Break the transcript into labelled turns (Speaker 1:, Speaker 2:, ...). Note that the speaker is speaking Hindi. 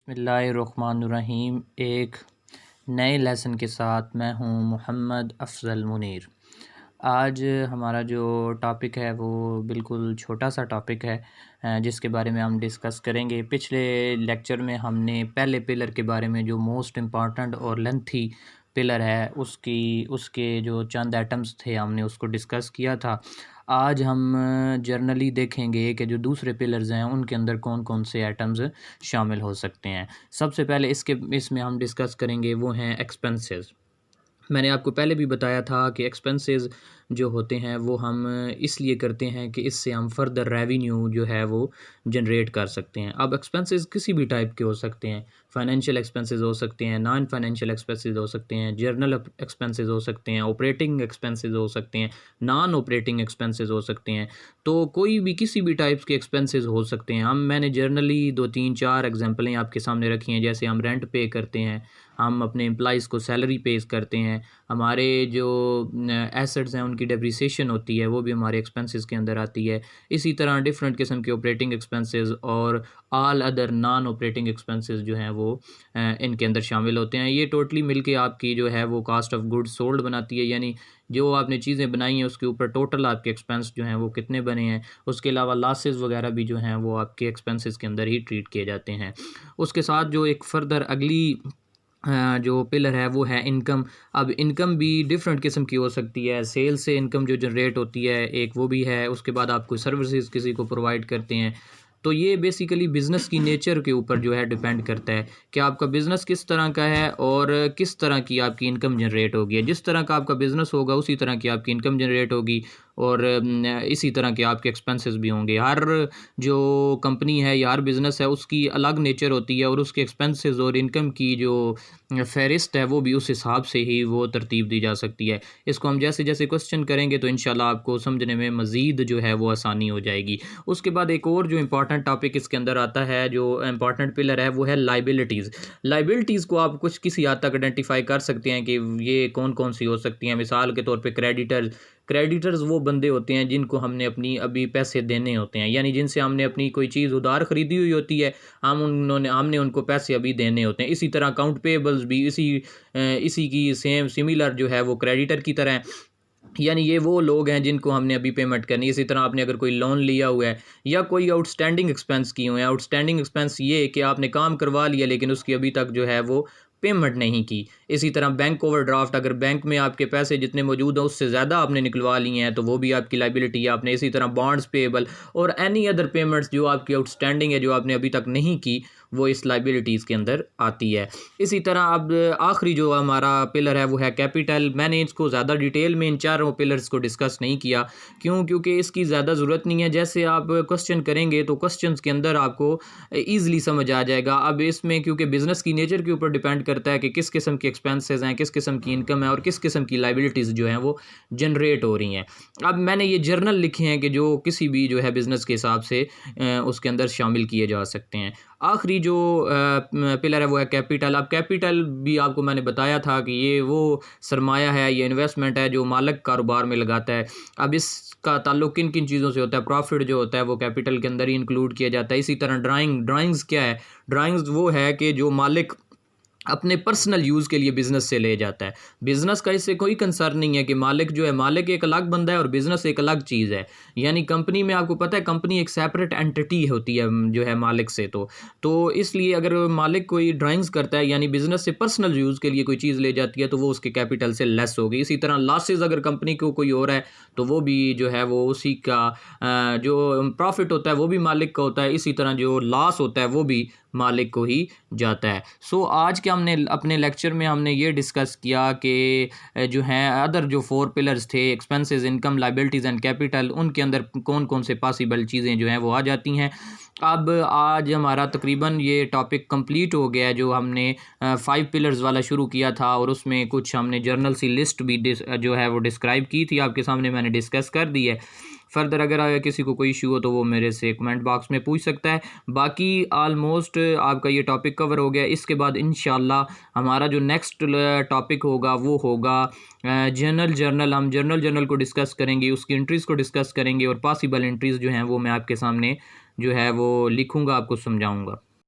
Speaker 1: बिस्मिल्लाहिर्रहमानिर्रहीम। एक नए लेसन के साथ मैं हूँ मोहम्मद अफ़ज़ल मुनीर। आज हमारा जो टॉपिक है वो बिल्कुल छोटा सा टॉपिक है जिसके बारे में हम डिस्कस करेंगे। पिछले लेक्चर में हमने पहले पिलर के बारे में जो मोस्ट इम्पॉर्टेंट और लेंथी पिलर है उसके जो चंद एटम्स थे हमने उसको डिस्कस किया था। आज हम जर्नली देखेंगे कि जो दूसरे पिलर्स हैं उनके अंदर कौन कौन से एटम्स शामिल हो सकते हैं। सबसे पहले इसमें हम डिस्कस करेंगे वो हैं एक्सपेंसेस। मैंने आपको पहले भी बताया था कि एक्सपेंसेस जो होते हैं वो हम इसलिए करते हैं कि इससे हम फर्दर रेवेन्यू जो है वो जनरेट कर सकते हैं। अब एक्सपेंसेस किसी भी टाइप के हो सकते हैं, फाइनेंशियल एक्सपेंसेस हो सकते हैं, नॉन फाइनेंशियल एक्सपेंसेस हो सकते हैं, जर्नल एक्सपेंसेस हो सकते हैं, ऑपरेटिंग एक्सपेंसेस हो सकते हैं, नॉन ऑपरेटिंग एक्सपेंसेस हो सकते हैं। तो कोई भी किसी भी टाइप्स के एक्सपेंसेस हो सकते हैं। मैंने जर्नली 2-3-4 एग्जांपलें आपके सामने रखी हैं। जैसे हम रेंट पे करते हैं, हम अपने एम्प्लॉइज़ को सैलरी पेज करते हैं, हमारे जो एसेट्स हैं उनकी डेप्रिसिएशन होती है वो भी हमारे एक्सपेंसेस के अंदर आती है। इसी तरह डिफरेंट किस्म के ऑपरेटिंग एक्सपेंसेस और all other non operating expenses जो हैं वो इनके अंदर शामिल होते हैं। ये टोटली मिलके आपकी जो है वो कास्ट ऑफ गुड्स सोल्ड बनाती है, यानी जो आपने चीज़ें बनाई हैं उसके ऊपर टोटल आपके एक्सपेंस जो हैं वो कितने बने हैं। उसके अलावा लॉसेस वगैरह भी जो हैं वो आपके एक्सपेंसेस के अंदर ही ट्रीट किए जाते हैं। उसके साथ जो एक फर्दर अगली जो पिलर है वो है इनकम। अब इनकम भी डिफरेंट किस्म की हो सकती है। सेल से इनकम जो जनरेट होती है एक वो भी है। उसके बाद आप कोई सर्विसेज किसी को प्रोवाइड करते हैं, तो ये बेसिकली बिज़नेस की नेचर के ऊपर जो है डिपेंड करता है कि आपका बिज़नेस किस तरह का है और किस तरह की आपकी इनकम जनरेट होगी। जिस तरह का आपका बिज़नेस होगा उसी तरह की आपकी इनकम जनरेट होगी और इसी तरह के आपके एक्सपेंसेस भी होंगे। हर जो कंपनी है या हर बिज़नेस है उसकी अलग नेचर होती है और उसके एक्सपेंसेस और इनकम की जो फ़हरिस्त है वो भी उस हिसाब से ही वो तरतीब दी जा सकती है। इसको हम जैसे जैसे क्वेश्चन करेंगे तो इंशाल्लाह आपको समझने में मज़ीद जो है वो आसानी हो जाएगी। उसके बाद एक और जो इम्पॉर्टेंट टॉपिक इसके अंदर आता है, जो इम्पॉर्टेंट पिलर है वो है लाइबिलिटीज़। लाइबिलिटीज़ को आप कुछ किसी हद तक आइडेंटिफाई कर सकते हैं कि ये कौन कौन सी हो सकती हैं। मिसाल के तौर पे क्रेडिटर्स वो बंदे होते हैं जिनको हमने अपनी अभी पैसे देने होते हैं, यानी जिनसे हमने अपनी कोई चीज़ उधार ख़रीदी हुई होती है, हमने उनको पैसे अभी देने होते हैं। इसी तरह अकाउंट पेबल्स भी इसी की सिमिलर जो है वो क्रेडिटर की तरह है, यानी ये वो लोग हैं जिनको हमने अभी पेमेंट करनी है। इसी तरह आपने अगर कोई लोन लिया हुआ है या कोई आउटस्टैंडिंग एक्सपेंस किए हुए हैं, आउटस्टैंडिंग एक्सपेंस ये कि आपने काम करवा लिया लेकिन उसकी अभी तक जो है वो पेमेंट नहीं की। इसी तरह बैंक ओवरड्राफ्ट, अगर बैंक में आपके पैसे जितने मौजूद हैं उससे ज़्यादा आपने निकलवा लिए हैं तो वो भी आपकी लाइबिलिटी है आपने। इसी तरह बॉन्ड्स पेबल और एनी अदर पेमेंट्स जो आपकी आउटस्टैंडिंग है जो आपने अभी तक नहीं की वो इस लाइबिलिटीज़ के अंदर आती है। इसी तरह अब आखिरी जो हमारा पिलर है वो है कैपिटल। मैंने इसको ज़्यादा डिटेल में इन चारों पिलर्स को डिस्कस नहीं किया, क्योंकि इसकी ज़्यादा ज़रूरत नहीं है। जैसे आप क्वेश्चन करेंगे तो क्वेश्चंस के अंदर आपको ईज़िली समझ आ जाएगा। अब इसमें क्योंकि बिज़नेस की नेचर के ऊपर डिपेंड करता है कि किस किस्म के एक्सपेंसेस हैं, किस किस्म की इनकम है और किस किस्म की लाइबिलिटीज़ जो हैं वो जनरेट हो रही हैं। अब मैंने ये जर्नल लिखे हैं कि जो किसी भी जो है बिज़नेस के हिसाब से उसके अंदर शामिल किए जा सकते हैं। आखिरी जो पिलर है वो है कैपिटल। अब कैपिटल भी आपको मैंने बताया था कि ये वो सरमाया है, ये इन्वेस्टमेंट है जो मालिक कारोबार में लगाता है। अब इसका ताल्लुक किन किन चीज़ों से होता है? प्रॉफिट जो होता है वो कैपिटल के अंदर ही इंक्लूड किया जाता है। इसी तरह ड्राइंग्स क्या है? ड्राइंग्स वो है कि जो मालिक अपने पर्सनल यूज़ के लिए बिज़नेस से ले जाता है। बिज़नेस का इससे कोई कंसर्न नहीं है कि मालिक जो है, मालिक एक अलग बंदा है और बिज़नेस एक अलग चीज़ है। यानी कंपनी में आपको पता है कंपनी एक सेपरेट एंटिटी होती है जो है मालिक से। तो इसलिए अगर मालिक कोई ड्राइंग्स करता है यानी बिज़नेस से पर्सनल यूज़ के लिए कोई चीज़ ले जाती है तो वो उसके कैपिटल से लेस होगी। इसी तरह लॉसेस अगर कंपनी को कोई हो रहा है तो वो भी जो है वो उसी का जो प्रॉफिट होता है वो भी मालिक का होता है। इसी तरह जो लॉस होता है वो भी मालिक को ही जाता है। सो आज के हमने अपने लेक्चर में हमने ये डिस्कस किया कि जो हैं अदर जो 4 पिलर्स थे, expenses, income, liabilities and capital, उनके अंदर कौन कौन से पॉसिबल चीज़ें जो हैं वो आ जाती हैं। अब आज हमारा तकरीबन ये टॉपिक कंप्लीट हो गया है जो हमने 5 पिलर्स वाला शुरू किया था और उसमें कुछ हमने जर्नल सी लिस्ट भी जो है वो डिस्क्राइब की थी, आपके सामने मैंने डिस्कस कर दी है। फर्दर अगर किसी को कोई इशू हो तो वो मेरे से कमेंट बॉक्स में पूछ सकता है। बाकी ऑलमोस्ट आपका ये टॉपिक कवर हो गया। इसके बाद इंशाल्लाह हमारा जो नेक्स्ट टॉपिक होगा वो होगा जर्नल। हम जर्नल को डिस्कस करेंगे, उसकी एंट्रीज़ को डिस्कस करेंगे और पॉसिबल एंट्रीज़ जो हैं वो मैं आपके सामने जो है वो लिखूँगा, आपको समझाऊँगा।